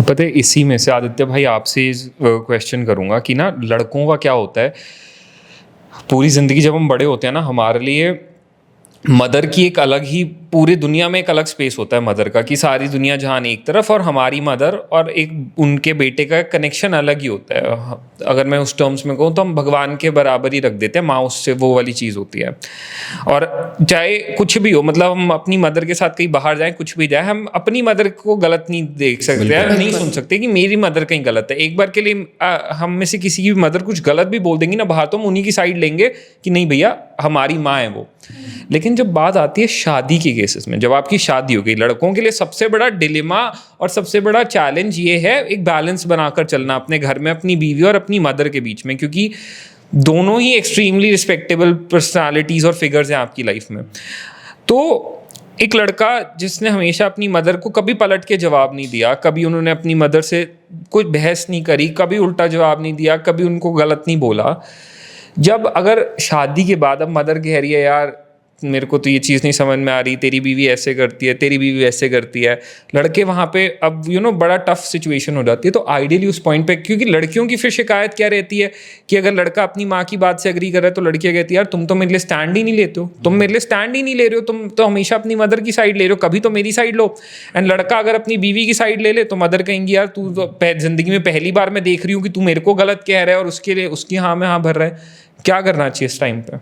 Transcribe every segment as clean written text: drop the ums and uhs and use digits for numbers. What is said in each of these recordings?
पता है, इसी में से आदित्य भाई आपसे क्वेश्चन करूँगा कि ना लड़कों का क्या होता है, पूरी ज़िंदगी जब हम बड़े होते हैं ना, हमारे लिए मदर की एक अलग ही, पूरी दुनिया में एक अलग स्पेस होता है मदर का, कि सारी दुनिया जहान एक तरफ और हमारी मदर और एक उनके बेटे का कनेक्शन अलग ही होता है। अगर मैं उस टर्म्स में कहूँ तो हम भगवान के बराबर ही रख देते हैं, माँ उससे वो वाली चीज़ होती है। और चाहे कुछ भी हो, मतलब हम अपनी मदर के साथ कहीं बाहर जाएं, कुछ भी जाए, हम अपनी मदर को गलत नहीं देख सकते हैं, नहीं सुन सकते कि मेरी मदर कहीं गलत है। एक बार के लिए हम में से किसी की मदर कुछ गलत भी बोल देंगी ना बाहर, तो हम उन्हीं की साइड लेंगे कि नहीं भैया हमारी माँ है वो। लेकिन जब बात आती है शादी के केसेस में, जब आपकी शादी हो गई, लड़कों के लिए सबसे बड़ा डिलेमा और सबसे बड़ा चैलेंज ये है एक बैलेंस बनाकर चलना अपने घर में अपनी बीवी और अपनी मदर के बीच में, क्योंकि दोनों ही एक्सट्रीमली रिस्पेक्टेबल पर्सनालिटीज़ और फिगर्स हैं आपकी लाइफ में। तो एक लड़का जिसने हमेशा अपनी मदर को कभी पलट के जवाब नहीं दिया, कभी उन्होंने अपनी मदर से कोई बहस नहीं करी, कभी उल्टा जवाब नहीं दिया, कभी उनको गलत नहीं बोला, जब अगर शादी के बाद अब मदर कह रही है यार मेरे को तो ये चीज़ नहीं समझ में आ रही, तेरी बीवी ऐसे करती है, तेरी बीवी ऐसे करती है, लड़के वहाँ पे अब बड़ा टफ सिचुएशन हो जाती है। तो आइडियली उस पॉइंट पे, क्योंकि लड़कियों की फिर शिकायत क्या रहती है कि अगर लड़का अपनी माँ की बात से एग्री कर रहा है तो लड़कियाँ कहती है यार तुम तो मेरे लिए स्टैंड ही नहीं लेते हो, तुम मेरे लिए स्टैंड ही नहीं ले रहे हो, तुम तो हमेशा अपनी मदर की साइड ले रहे हो, कभी तो मेरी साइड लो। एंड लड़का अगर अपनी बीवी की साइड ले ले तो मदर कहेंगी यार तू तो जिंदगी में पहली बार मैं देख रही हूँ कि तू मेरे को गलत कह रहा है और उसके लिए उसकी हाँ में हाँ भर रहा है। क्या करना चाहिए इस टाइम पे?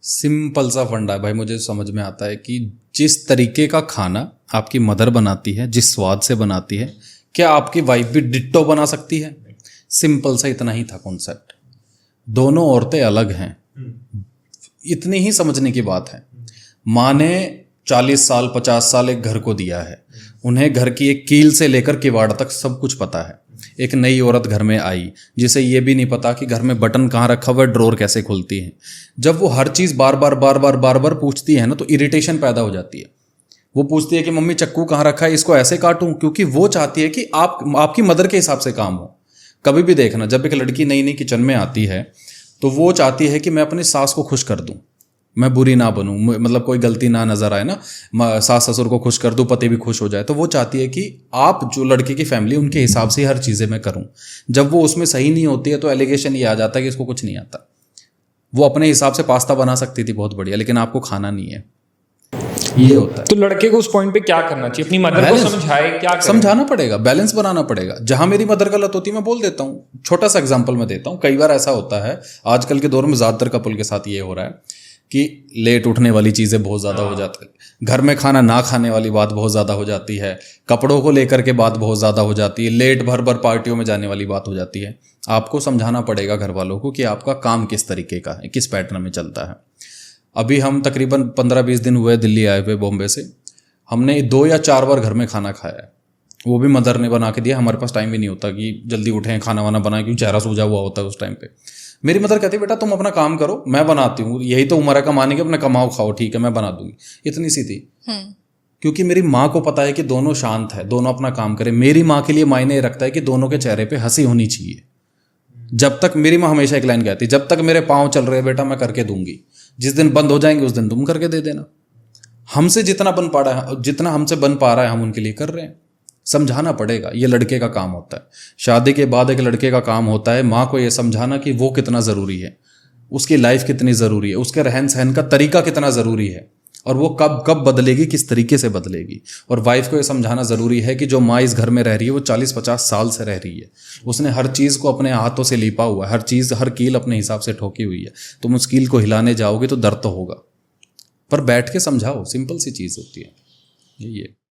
सिंपल सा फंडा है भाई, मुझे समझ में आता है कि जिस तरीके का खाना आपकी मदर बनाती है, जिस स्वाद से बनाती है, क्या आपकी वाइफ भी डिट्टो बना सकती है? सिंपल सा इतना ही था कॉन्सेप्ट। दोनों औरतें अलग हैं, इतनी ही समझने की बात है। माँ ने 40 साल 50 साल एक घर को दिया है, उन्हें घर की एक कील से लेकर किवाड़ तक सब कुछ पता है। एक नई औरत घर में आई जिसे ये भी नहीं पता कि घर में बटन कहाँ रखा हुआ है, ड्रॉर कैसे खुलती है। जब वो हर चीज़ बार बार पूछती है ना, तो इरिटेशन पैदा हो जाती है। वो पूछती है कि मम्मी चक्कू कहाँ रखा है, इसको ऐसे काटूं, क्योंकि वो चाहती है कि आपकी मदर के हिसाब से काम हो। कभी भी देखना, जब एक लड़की नई नई किचन में आती है तो वो चाहती है कि मैं अपनी सास को खुश कर दूं, मैं बुरी ना बनूं, मतलब कोई गलती ना नजर आए ना, सास ससुर को खुश कर दूं, पति भी खुश हो जाए। तो वो चाहती है कि आप जो लड़के की फैमिली उनके हिसाब से हर चीज़ें मैं करूं। जब वो उसमें सही नहीं होती है तो एलिगेशन ये आ जाता है कि इसको कुछ नहीं आता। वो अपने हिसाब से पास्ता बना सकती थी बहुत बढ़िया, लेकिन आपको खाना नहीं है, ये होता है। तो लड़के को उस पॉइंट पे क्या करना चाहिए? अपनी मदर को समझाए, क्या समझाना पड़ेगा, बैलेंस बनाना पड़ेगा। जहां मेरी मदर गलत होती है मैं बोल देता हूँ। छोटा सा एग्जांपल मैं देता हूँ। कई बार ऐसा होता है, आजकल के दौर में ज़्यादातर कपल के साथ ये हो रहा है कि लेट उठने वाली चीज़ें बहुत ज़्यादा हो जाती है, घर में खाना ना खाने वाली बात बहुत ज़्यादा हो जाती है, कपड़ों को लेकर के बात बहुत ज़्यादा हो जाती है, लेट भर पार्टियों में जाने वाली बात हो जाती है। आपको समझाना पड़ेगा घर वालों को कि आपका काम किस तरीके का है, किस पैटर्न में चलता है। अभी हम तकरीबन 15-20 दिन हुए दिल्ली आए हुए बॉम्बे से, हमने 2 या 4 बार घर में खाना खाया है, वो भी मदर ने बना के दिया। हमारे पास टाइम भी नहीं होता कि जल्दी उठें खाना वाना बनाएं, क्योंकि चेहरा सूजा हुआ होता है उस टाइम पे। मेरी मदर कहती है बेटा तुम अपना काम करो, मैं बनाती हूँ, यही तो उम्र है कमाने की, अपना कमाओ खाओ, ठीक है मैं बना दूंगी। इतनी सी थी। क्योंकि मेरी माँ को पता है कि दोनों शांत है, दोनों अपना काम करें। मेरी माँ के लिए मायने रखता है कि दोनों के चेहरे पे हंसी होनी चाहिए। जब तक, मेरी माँ हमेशा एक लाइन कहती, जब तक मेरे पाँव चल रहे बेटा मैं करके दूंगी, जिस दिन बंद हो जाएंगे उस दिन तुम करके दे देना। हमसे जितना बन पा रहा है, जितना हमसे बन पा रहा है हम उनके लिए कर रहे हैं। समझाना पड़ेगा, ये लड़के का काम होता है। शादी के बाद एक लड़के का काम होता है माँ को ये समझाना कि वो कितना ज़रूरी है, उसकी लाइफ कितनी ज़रूरी है, उसके रहन सहन का तरीका कितना ज़रूरी है, और वो कब कब बदलेगी, किस तरीके से बदलेगी। और वाइफ को ये समझाना ज़रूरी है कि जो माँ इस घर में रह रही है वो 40-50 साल से रह रही है, उसने हर चीज़ को अपने हाथों से लीपा हुआ है, हर चीज़, हर कील अपने हिसाब से ठोकी हुई है। तुम उस कील को हिलाने जाओगे तो दर्द तो होगा, पर बैठ के समझाओ, सिंपल सी चीज़ होती है। यही है।